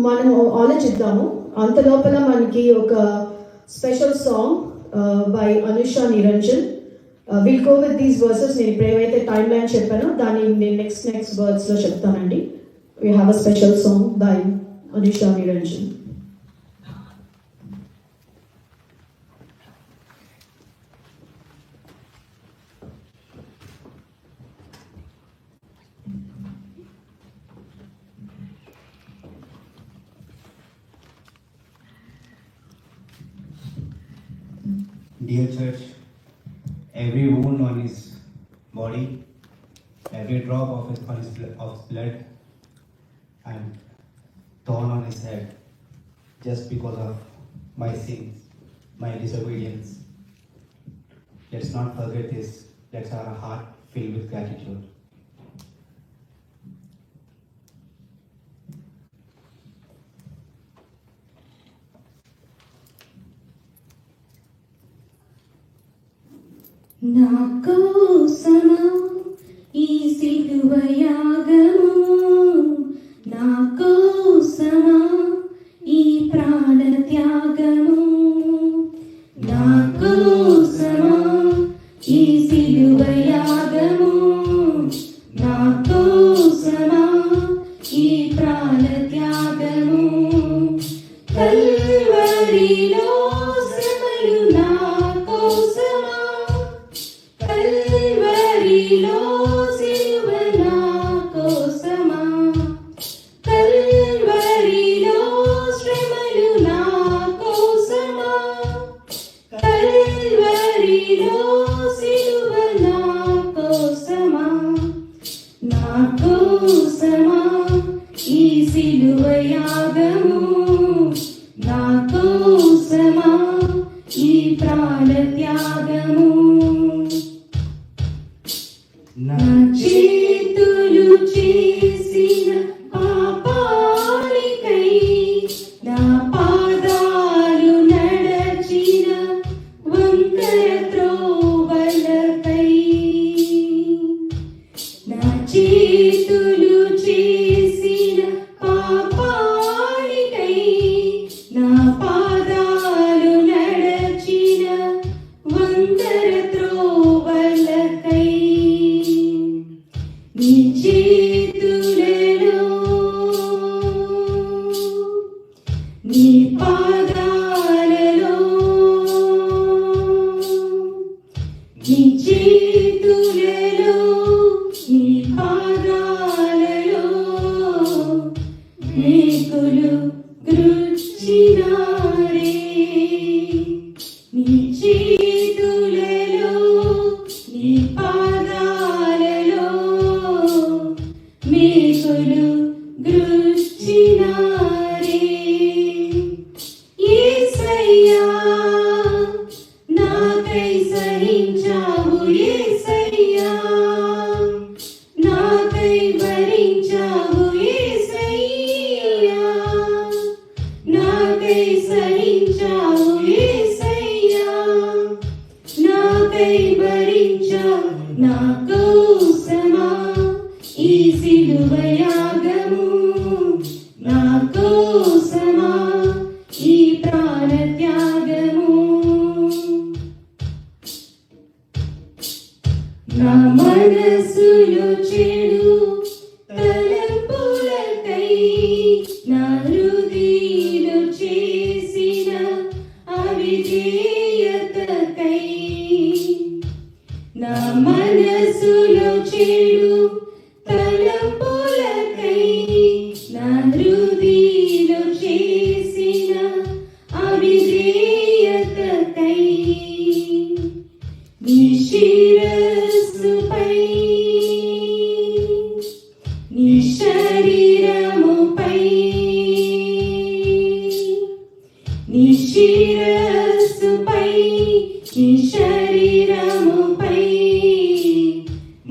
మనం ఆలోచిద్దాము. అంత లోపల మనకి ఒక special song by Anusha Niranjan. Will go with these versus. నేను ఇప్పుడు ఏవైతే టైం లైన్ చెప్పానో దాన్ని నేను నెక్స్ట్ వర్డ్స్లో చెప్తానండి. We have a special song by Anusha Niranjan. Dear church, every wound on his body, every drop of his blood, and thorn on his head, just because of my sins, my disobedience. Let's not forget this. Let's have a heart filled with gratitude. నా కోసమా ఈ సిలువ యాగము, నా కోసమా ఈ ప్రాణ త్యాగము, నా కోసమా ఈ సిలువ యాగము, నా కోసమా ఈ ప్రాణ త్యాగము. కల్వరిలో శ్రమలు నా కోసమా, కల్వరిలో సిలువ నా కోసమా, కల్వరిలో శ్రమలు నా కోసమా, కల్వరిలో సిలువ నా కోసమా, నా కోసమా ఈ సిలువ యాగము, నా కోసమా ఈ ప్రాణ త్యాగము. నా చేతులు చేసిన పాపానికై, నా పాదాలు నడచిన వంకర త్రోవలకై, నా చేతులు చేసిన పాపానికై, నా పాదాలు నడచిన వంకర త్రోవలకై, నీ చేతులలో నీ పాదాలలో, నీ చేతులలో నీ పాదాలలో మేకులు గ్రుచ్చినారే, నీ చేతులలో నీ పాదాలలో మేకులు గ్రుచ్చినారే. యేసయ్యా నాకై సహించావు, యేసయ్యా నాకై భరించావు, యేసయ్యా నాకై సహించావు, యేసయ్యా నాకై భరించావు. నా కోసమా ఈ సిలువ యాగము, నా కోసమా ఈ ప్రాణ త్యాగము. నా మనసులో చెడు తలంపులకై, నా హృదయలో చేసిన అవిధేయతకై, నా మనసులో చెడు తలంపులకై, నా హృదయలో చేసిన అవిధేయతకై, నీ శిరస్సుపై నీ శరీరముపై, నీ శిరస్సుపై నీ శరీరముపై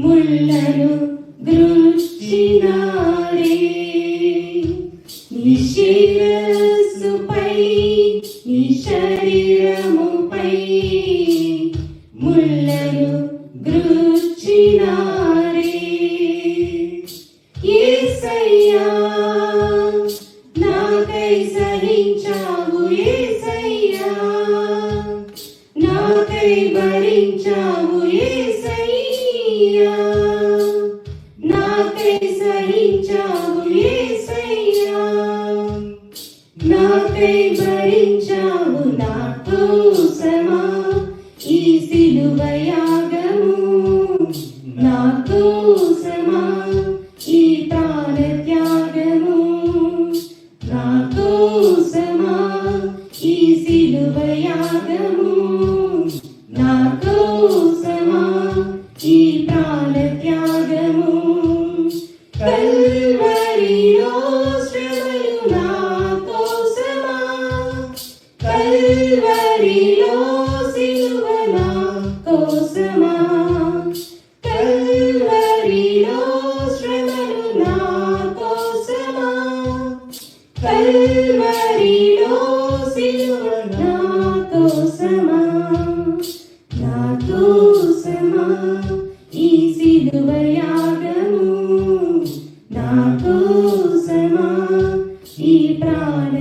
ముళ్ళను గ్రుచ్చినారే, నీ శిరస్సుపై నీ శరీరముపై ముళ్ళను గ్రుచ్చినారే. యేసయ్యా నా నాకై సహించావు యేసయ్యా నాకై భరించావు యేసయ్యా నాకై సహించావు యేసయ్యా నాకై భరించావు నా కోసమా ఈ సిలువ యాగము నా కోసమా ఈ ప్రాణ త్యాగము నా కోసమా ఈ సిలువ యాగము నా కోసమా ఈ ప్రాణ త్యాగము కల్వరిలో శ్రమలు నా కోసమా కల్వరిలో సిలువ నా కోసమా కల్వరిలో శ్రమలు నా కోసమా కల్వరిలో సిలువ నా కోసమా నా కోసమా ఈ సిలువ యాగము నా కోసమా ఈ ప్రాణ